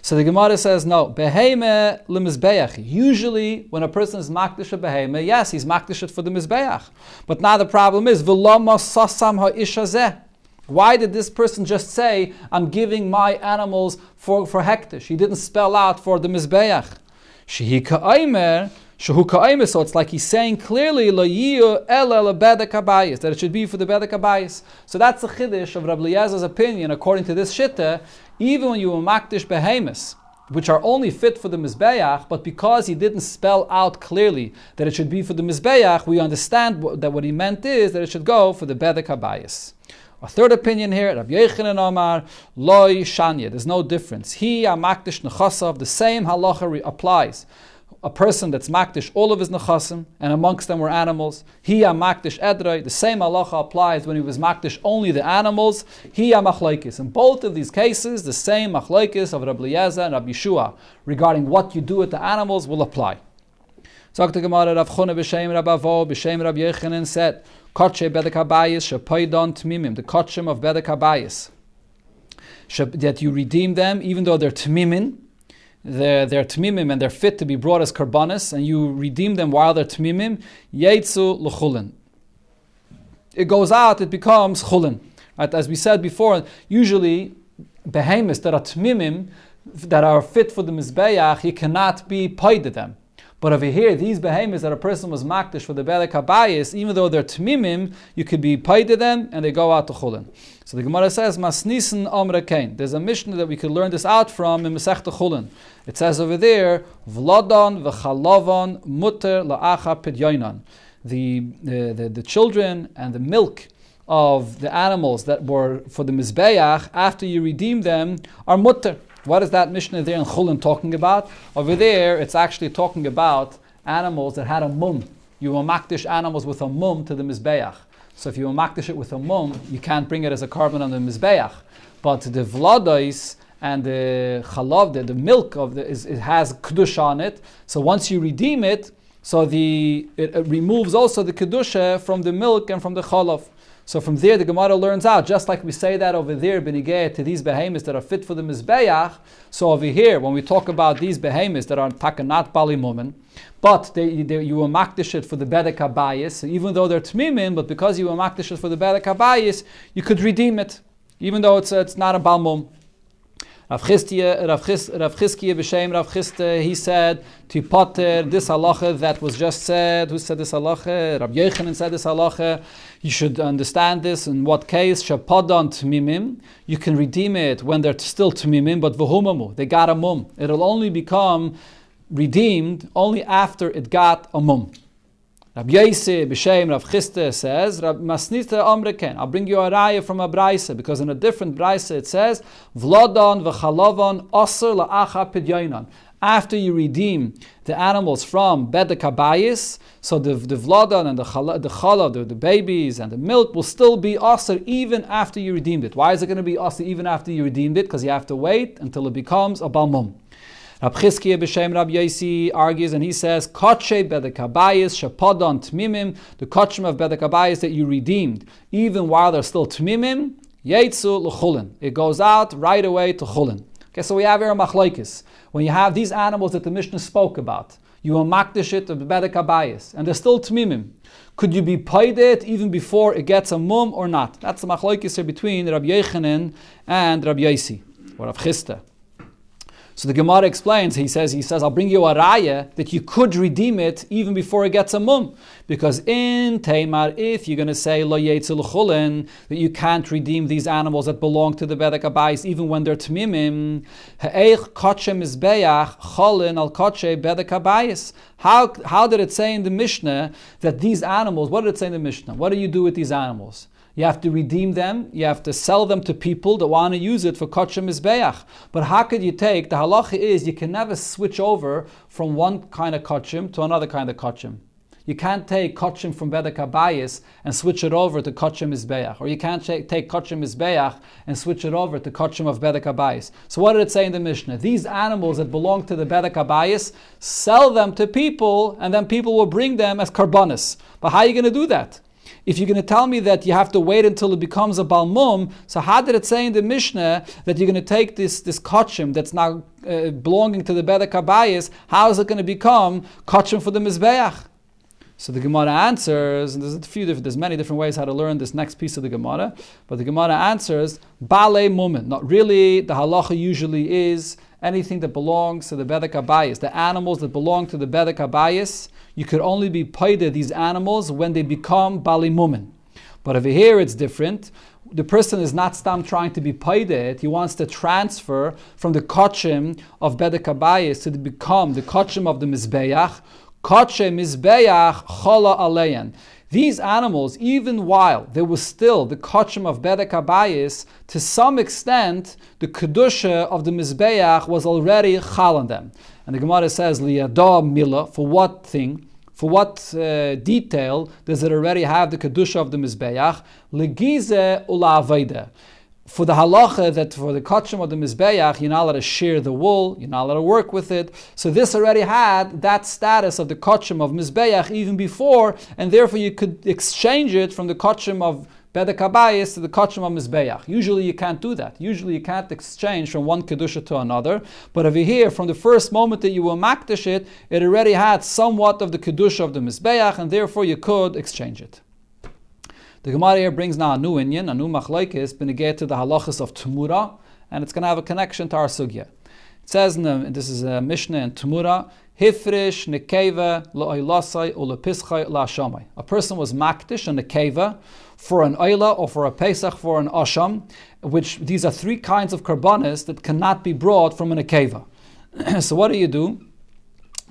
A: So the Gemara says, no, beheime lemizbeach. Usually, when a person is makdish a beheime, yes, he's makdish it for the mizbeach. But now the problem is, v'lama sasam ha'isha zeh. Why did this person just say, I'm giving my animals for hektish? He didn't spell out for the mizbeach. Shehi ka'aymer, shehu ka'aymer, so it's like he's saying clearly, la'iyu ela bedek habayis, that it should be for the bedek habayis. So that's the chiddush of Rabbi Eliezer's opinion, according to this shitta. Even when you were makdish behemoths, which are only fit for the mizbeach, but because he didn't spell out clearly that it should be for the mizbeach, we understand that what he meant is that it should go for the bedek habayis. A third opinion here, Rabbi Yochanan Omar, loy shanya. There's no difference. He makdish nechasav. The same halacha applies. A person that's makdish all of his nechasim, and amongst them were animals. He makdish edrei. The same halacha applies when he was makdish only the animals. He machlokes. In both of these cases, the same machlokes of Rabbi Eliezer and Rabbi Yeshua regarding what you do with the animals will apply. So the Gemara, Rav Chuna b'shem Rabbi Avo b'shem Rabbi Yochanan said, Kotshe bedek habayis shepaydon tmimim, the kotshim of bedek habayis, that you redeem them even though they're tmimim, they're tmimim and they're fit to be brought as karbanis, and you redeem them while they're tmimim, yetzu l'chulin. It goes out, it becomes chulin. Right? As we said before, usually behemoths that are tmimim, that are fit for the mizbeach, you cannot be paid to them. But over here, these behemoths that a person was makdish for the bedek habayis, even though they're tmimim, you could be paid to them and they go out to chulin. So the Gemara says, Masnisen Amra Kain. There's a Mishnah that we could learn this out from in Masechta Chulin. It says over there, Vladon v'chalavon muter la'acha pidyoinon. The children and the milk of the animals that were for the mizbeach, after you redeem them, are mutter. What is that Mishnah there in Chulin talking about? Over there, it's actually talking about animals that had a mum. You will makdish animals with a mum to the mizbeach. So if you will makdish it with a mum, you can't bring it as a carbon on the mizbeach. But the vladais and the chalav, the milk of it has kedusha on it. So once you redeem it, so it removes also the kedusha from the milk and from the chalav. So from there, the Gemara learns out, just like we say that over there, benigeh, to these behemoths that are fit for the mizbeach. So over here, when we talk about these behemoths that are takanat bali mumen, but you will makdish it for the bedek habayis, so even though they're tmimim, but because you will makdish it for the bedek habayis, you could redeem it, even though it's not a balmum. Rav Chizkiya b'shem Rav Chizkiya, he said, to potter this halacha that was just said. Who said this halacha? Rabbi Yochanan said this halacha. You should understand this. In what case? Shapadon tmimim. You can redeem it when they're still tmimim, but v'humamu, they got a mum. It'll only become redeemed only after it got a mum. Rabbi Yossi b'shem Rav Chisda says, Rab Masnita Amreken, I'll bring you a raya from a brayse, because in a different brayse it says, V'lodon v'chalavan aser la'acha pidyonon. After you redeem the animals from bedek habayis, so the v'lodon and the chalav, the babies and the milk will still be aser even after you redeemed it. Why is it going to be aser even after you redeemed it? Because you have to wait until it becomes a balmum. Rab Chizkiya b'shem Rab Yossi argues, and he says, Koche bedek habayis shepodon tmimim, the kochim of bedek habayis that you redeemed, even while they're still tmimim, yetzu l'chulin. It goes out right away to chulin. Okay, so we have here a machlokes. When you have these animals that the Mishnah spoke about, you will makdish it of bedek habayis, and they're still tmimim. Could you be paid it even before it gets a mum or not? That's the machlokes here between Rab Yochanan and Rab Yossi, or Rav Chisda. So the Gemara explains, he says, I'll bring you a raya that you could redeem it even before it gets a mum. Because in Tamar, if you're going to say, lo yetzel chulin, that you can't redeem these animals that belong to the bedek habayis even when they're tmimim, ha'eich koche mizbeach chulin al koche bedek habayis. How did it say in the Mishnah that these animals, what did it say in the Mishnah? What do you do with these animals? You have to redeem them, you have to sell them to people that want to use it for koche mizbeach. But how could you take, the halacha is, you can never switch over from one kind of kochim to another kind of kochim. You can't take kochim from bedek habayis and switch it over to kochim mizbeach. Or you can't take kochim mizbeach and switch it over to kochim of bedek habayis. So what did it say in the Mishnah? These animals that belong to the bedek habayis, sell them to people, and then people will bring them as karbanis. But how are you going to do that? If you're going to tell me that you have to wait until it becomes a balmum, so how did it say in the Mishnah that you're going to take this kochim that's now belonging to the bedek habayis, how is it going to become kochim for the mizbeach? So the Gemara answers, and there's many different ways how to learn this next piece of the Gemara, but the Gemara answers, Bale Mumin. Not really, the halacha usually is anything that belongs to the bedek habayis, the animals that belong to the bedek habayis, you could only be paided these animals when they become Bali Mumin. But over here it's different. The person is not stam trying to be paided, he wants to transfer from the kochim of bedek habayis to become the kochim of the mizbeach. Koche mizbeach chola aleyan. These animals, even while there was still the kochim of bedek habayis, to some extent the kedusha of the mizbeach was already chal on them. And the Gemara says, liyada mila, for what thing? For what detail does it already have the kedusha of the mizbeach? Legize ula aveda. For the halacha that for the kochim of the mizbeach, you're not allowed to shear the wool, you're not allowed to work with it. So this already had that status of the kochim of mizbeach even before, and therefore you could exchange it from the kochim of bedek habayis to the kochim of mizbeach. Usually you can't do that. Usually you can't exchange from one kedusha to another. But over here, from the first moment that you will makdish it, it already had somewhat of the kedusha of the mizbeach, and therefore you could exchange it. The Gemara here brings now a new inyan, a new machlokes, beneged to the halachas of Tumura, and it's going to have a connection to our sugya. It says, this is a Mishnah in Tumura, Hifrish nekeva la'oilasai ulepischai la'ashamai. A person was makdish, a nekeva, for an oila or for a pesach for an asham, which these are three kinds of karbanis that cannot be brought from a nekeva. So what do?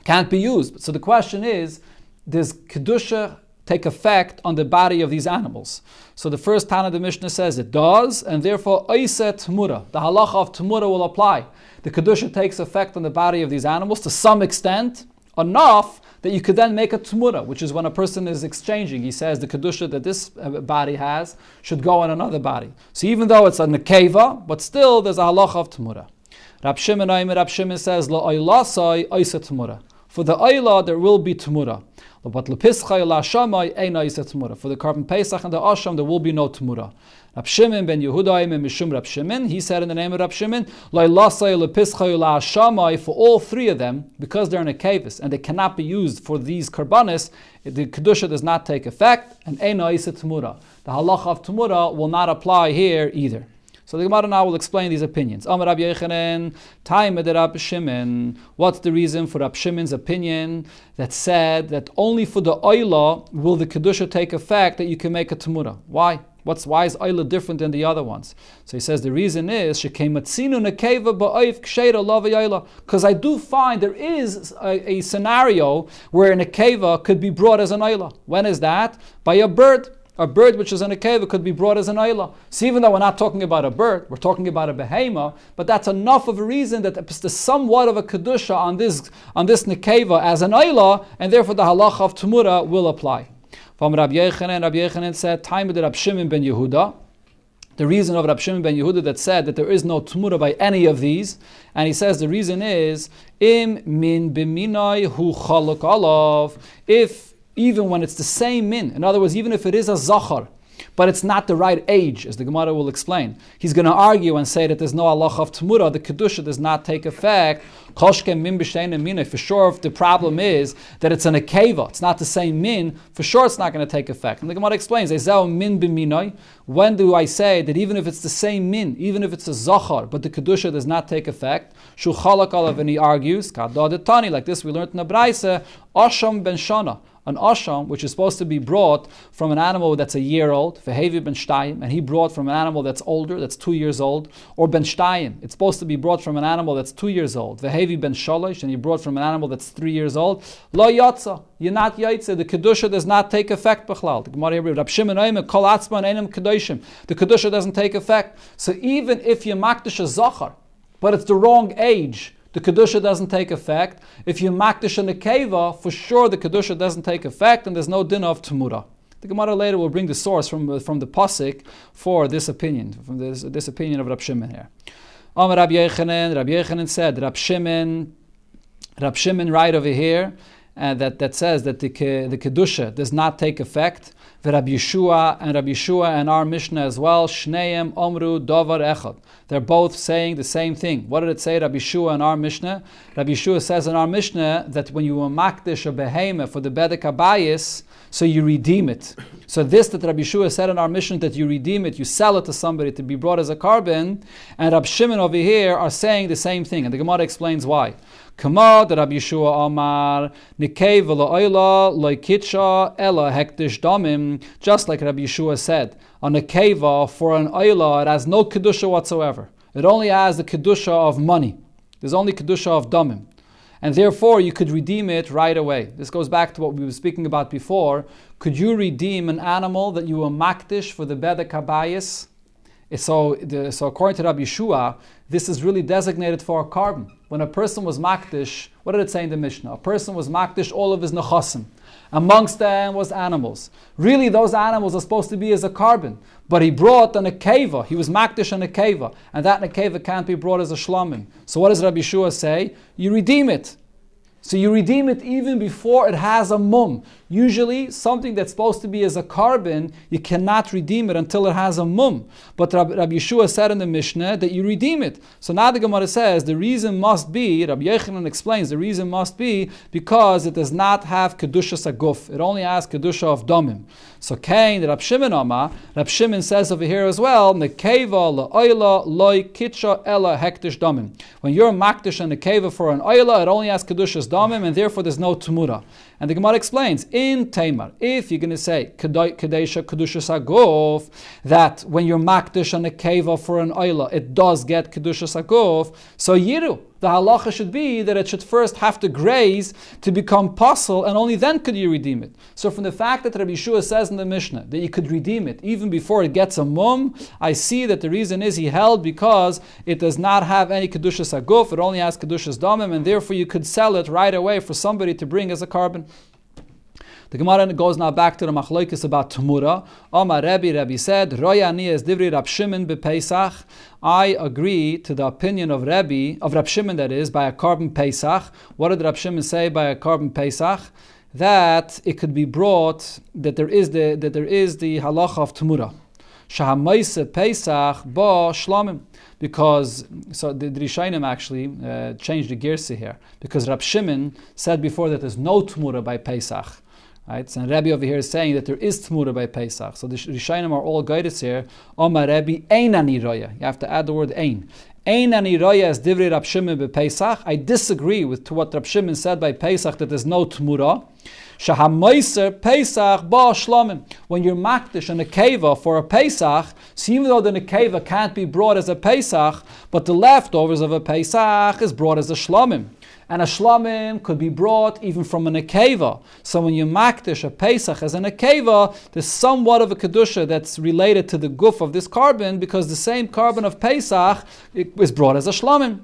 A: Can't be used. So the question is, does kedusha take effect on the body of these animals? So the first Tana of the Mishnah says it does, and therefore Oiseh Tmura, the halacha of Tmura will apply. The Kedusha takes effect on the body of these animals to some extent, enough that you could then make a Tmura, which is when a person is exchanging. He says the Kedusha that this body has should go on another body. So even though it's a Nekeva, but still there's a halacha of Tmura. Rab Shimon says, La Oilasai Oiseh Tmura. For the Oila there will be Tmura. But lepischai la'ashamai eina yiseh tmura. For the carbon pesach and the asham there will be no tmura. Rab Shimon ben Yehuda mishum Rab Shimon, he said in the name of Rab Shimon, la'lasai lepischai la'ashamai, for all three of them, because they're in a kavis and they cannot be used for these karbanis, the kedusha does not take effect, and eina yiseh tmura. The halacha of tmura will not apply here either. So the Gemara now will explain these opinions. Amar Rabbi Yochanan, Taima de Rabbi Shimon. What's the reason for Rabbi Shimon's opinion that said that only for the oila will the kedusha take effect that you can make a tamura? Why? Why is Oila different than the other ones? So he says the reason is because I do find there is a scenario where an akeva could be brought as an Oila. When is that? By a bird. A bird which is an akeva could be brought as an Oila. So even though we're not talking about a bird, we're talking about a behema, but that's enough of a reason that there's somewhat of a kedusha on this nekeva as an Oila, and therefore the halacha of Tumura will apply. From Rabbi Yechanan said, time of the Rab Shimon ben Yehuda. The reason of Rab Shimon ben Yehuda that said that there is no Tumura by any of these, and he says the reason is, im min b'minai hu chaluk alav, if even when it's the same min, in other words, even if it is a zachar, but it's not the right age, as the Gemara will explain. He's going to argue and say that there's no halacha of Tumura, the Kedusha does not take effect. For sure, if the problem is that it's an akeva, it's not the same min, for sure it's not going to take effect. And the Gemara explains, when do I say that even if it's the same min, even if it's a zachar, but the Kedusha does not take effect? And he argues, like this we learned in the Braise, Asham ben Shana. An asham, which is supposed to be brought from an animal that's a year old, v'hevi ben shtayim, and he brought from an animal that's older, that's 2 years old, or ben shtayim, it's supposed to be brought from an animal that's 2 years old, v'hevi ben shalosh, and he brought from an animal that's 3 years old, lo yatsa, you're not yaitze, the kedusha does not take effect b'chlal. The Gemara here, Rab Shimon Oimer, kol atzman einam kedoshim, the kedusha doesn't take effect. So even if you makdish a zachar, but it's the wrong age, the Kedusha doesn't take effect. If you makdish an akeva, for sure the Kedusha doesn't take effect, and there's no din of Tumura. The Gemara later will bring the source from the Pasik for this opinion, from this opinion of Rab Shimon here. Amar Rabbi Yechanan said, Rab Shimon right over here, that says that the Kedusha does not take effect. Rabbi Yeshua and our Mishnah as well, Shneim Omru Dovar Echad. They're both saying the same thing. What did it say, Rabbi Yeshua and our Mishnah? Rabbi Yeshua says in our Mishnah that when you makdish a behema for the bedek habayis, so you redeem it. So this that Rabbi Yeshua said in our Mishnah that you redeem it, you sell it to somebody to be brought as a carbon, and Rabbi Shimon over here are saying the same thing, and the Gemara explains why. Kama the Rabbi Yeshua Amar Nikei v'lo oila loy kitcha ela hektish damim. Just like Rabbi Yeshua said, on a keva for an oila it has no kedusha whatsoever. It only has the kedusha of money. There's only kedusha of damim, and therefore you could redeem it right away. This goes back to what we were speaking about before. Could you redeem an animal that you were makdish for the bedek habayis? So according to Rabbi Yeshua, this is really designated for a carbon. When a person was makdish, what did it say in the Mishnah? A person was makdish all of his nechasim. Amongst them was animals. Really, those animals are supposed to be as a carbon. But he brought an akeva. He was makdish an akeva. And that akeva can't be brought as a shlamim. So what does Rabbi Yeshua say? You redeem it. So you redeem it even before it has a mum. Usually, something that's supposed to be as a carbon, you cannot redeem it until it has a mum. But Rabbi Yeshua said in the Mishnah that you redeem it. So now the Gemara says the reason must be, Rabbi Yechanan explains, the reason must be because it does not have Kedusha Saguf. It only has Kedusha of Domim. So Kain, Rab Shimon Amma, Rab Shimon says over here as well, Nekeva la'oila loy kitcha ela hektish domim. When you're makdish and nekeva for an oila, it only has Kedushas domim, and therefore there's no tumura. And the Gemara explains, in Tamar, if you're going to say Kedesha Kedushas Agov, that when you're makdish and nekeva for an oila, it does get Kedushas Agov, so Yiru, the halacha should be that it should first have to graze to become puzzle, and only then could you redeem it. So from the fact that Rabbi Yeshua says in the Mishnah that you could redeem it even before it gets a mum, I see that the reason is he held because it does not have any Kedushas Aguf, it only has Kedushas Damim, and therefore you could sell it right away for somebody to bring as a carbon. The Gemara goes now back to the Machlokes about Tumura. Omar Rabbi said, Roya ani es divri Rab Shimon bePesach. I agree to the opinion of Rab Shimon, that is, by a carbon Pesach. What did Rab Shimon say by a carbon Pesach? That it could be brought, that there is the halacha of Tumura. Shahamaisa Pesach ba shlamim. Because, so the Rishonim actually changed the girsa here. Because Rab Shimon said before that there's no Tumura by Pesach. Right? So Rabbi over here is saying that there is Tmura by Pesach. So the Rishonim are all guided here. Omar Rabbi ein ani roya. You have to add the word ein. Ein ani roya as divrei Rab Shimon bePesach. I disagree with what Rab Shimon said by Pesach that there's no tmura. Shahamaiser Pesach ba shlamim. When you're makdish a nekeva for a Pesach, so even though the nekeva can't be brought as a Pesach, but the leftovers of a Pesach is brought as a shlamim. And a shlamim could be brought even from a nekeva. So when you makdish a Pesach as a nekeva, there's somewhat of a kedusha that's related to the guf of this carbon, because the same carbon of Pesach is brought as a shlamim.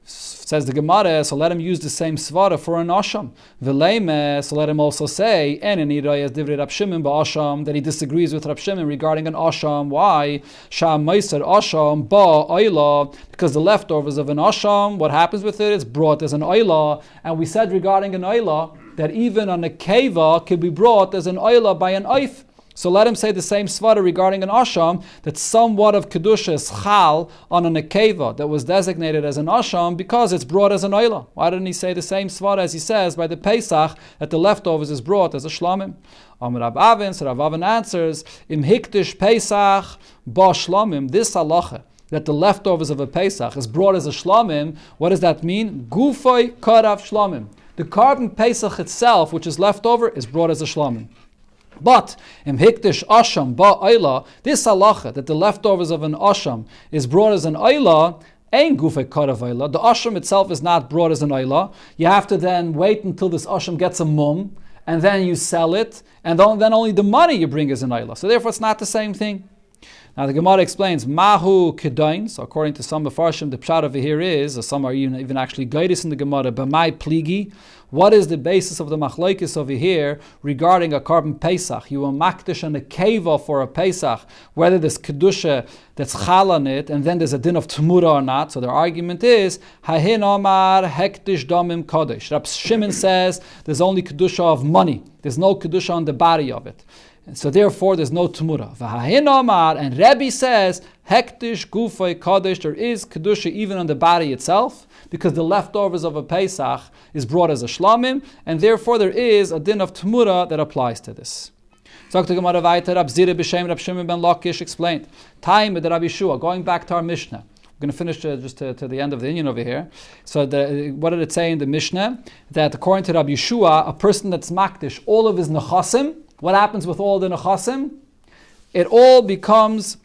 A: Says the Gemara, so let him use the same svara for an asham. V'leime, so let him also say, and in Irayas divrei Rab Shimon ba'asham, that he disagrees with Rab Shimon regarding an asham. Why? Sham meiser asham ba oila, because the leftovers of an asham, what happens with it is brought as an oila. And we said regarding an oila that even a nekeva could be brought as an oila by an oif. So let him say the same svara regarding an asham, that somewhat of kedusha is chal on a nekeva that was designated as an asham because it's brought as an oila. Why didn't he say the same svara as he says by the Pesach that the leftovers is brought as a shlamim? Rav Avin, so Rav Avin answers, Im hikdish Pesach ba shlamim, this halacha, that the leftovers of a Pesach is brought as a shlamim, what does that mean? Gufay karav shlamim. The carbon Pesach itself, which is left over, is brought as a shlamim. But in hikdish asham ba oila, this halacha that the leftovers of an asham is brought as an oila, ain't gufay karav oila. The asham itself is not brought as an oila. You have to then wait until this asham gets a mum, and then you sell it, and then only the money you bring is an oila. So therefore, it's not the same thing. Now the Gemara explains mahu kedain. So according to some Mefarshim, the pshat over here is, or some are even actually guided in the Gemara, b'mai pligi. What is the basis of the machlokes over here regarding a carbon Pesach? You will makdish a nekeva for a Pesach, whether there's kedusha that's chal on it, and then there's a din of tmura or not. So their argument is hahin omar hektish damim kodesh. Rab Shimon says there's only kedusha of money. There's no kedusha on the body of it. And so therefore there's no tmura. V'hahin omar, and Rebbe says hektish gufay kodesh, there is kedusha even on the body itself, because the leftovers of a Pesach is brought as a shlamim, and therefore there is a din of tmura that applies to this. Sagt der Gemara weiter, Rab Zira b'shem Rab Shimon ben Lakish explained. Time with Rabbi Yeshua, going back to our Mishnah. We're going to finish just to the end of the Inyan over here. So what did it say in the Mishnah? That according to Rabbi Yeshua, a person that's makdish all of his nechasim, what happens with all the nechasim? It all becomes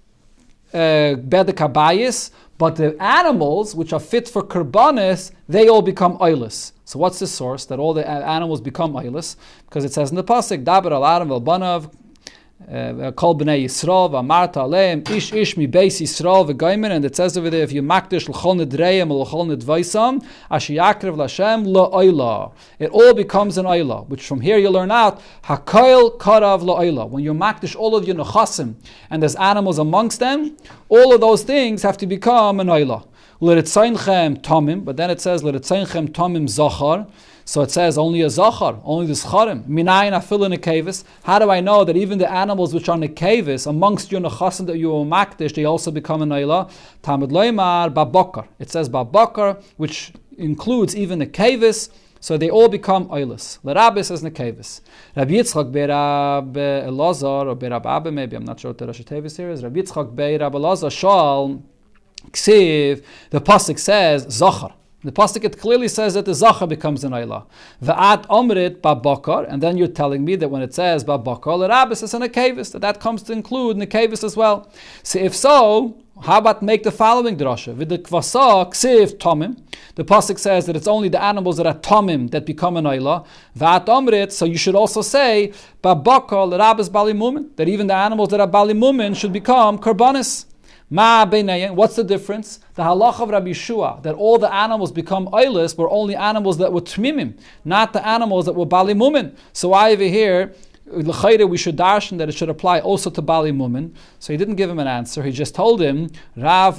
A: bedek habayis, but the animals which are fit for karbanis, they all become oilus. So what's the source that all the animals become oilus? Because it says in the pasuk, Daber al Adam vel banav kol bnei Yisrael v'amarta aleim ish mi beis Yisrael v'goymen, and it says over there, if you makdish l'chol nedreim or l'chol nedvaisam asher yakrev l'Hashem la'oila, it all becomes an oila. Which from here you learn out hakoil karav la'oila. When you makdish all of your nechasim and there's animals amongst them, all of those things have to become an oila. L'ritzayinchem tomim, but then it says l'ritzayinchem tomim zachar. So it says only a zachar, only the scharim. Minayin afil nekevis. How do I know that even the animals which are nekevis amongst your nechasim that you will makdish, they also become an oila? Tamid loymar babakar. It says babakar, which includes even nekevis. So they all become oilus. L'Rabbi says nekevis. Rabbi Yitzchak be'Rab Elazar or be'Rab Abba, maybe I'm not sure what the Rashi Tevis here is. Rabbi Yitzchak be'Rab Elazar shal ksiv. The pasuk says zachar. The pasuk it clearly says that the zachar becomes an oila. V'at omrit babakar, and then you're telling me that when it says babakar, l'Rabbi says a nekevis, that comes to include nekevis as well. So if so, how about make the following drasha? With the kvasa ksiv tomim. The pasuk says that it's only the animals that are tomim that become an oila. V'at omrit, so you should also say babakar l'Rabbi's bali mumin, that even the animals that are bali mumin should become karbanis. What's the difference? The halach of Rabbi Yeshua, that all the animals become oilus, were only animals that were tmimim, not the animals that were bali mumin. So why over here, l'chayre, we should darshan that it should apply also to bali mumin? So he didn't give him an answer. He just told him, Rav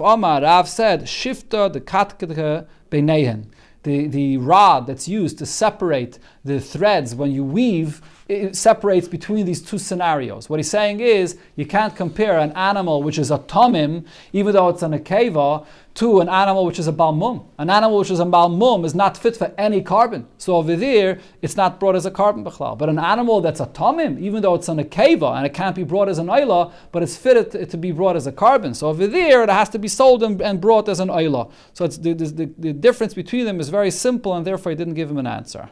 A: said, shifta the katkeke beinehen. The rod that's used to separate the threads when you weave it separates between these two scenarios. What he's saying is, you can't compare an animal which is a tomim, even though it's an akeva, to an animal which is a balmum. An animal which is a balmum is not fit for any carbon. So over there, it's not brought as a carbon b'chlal. But an animal that's a tomim, even though it's an akeva, and it can't be brought as an oila, but it's fitted to be brought as a carbon. So over there, it has to be sold and brought as an oila. So it's the difference between them is very simple, and therefore he didn't give him an answer.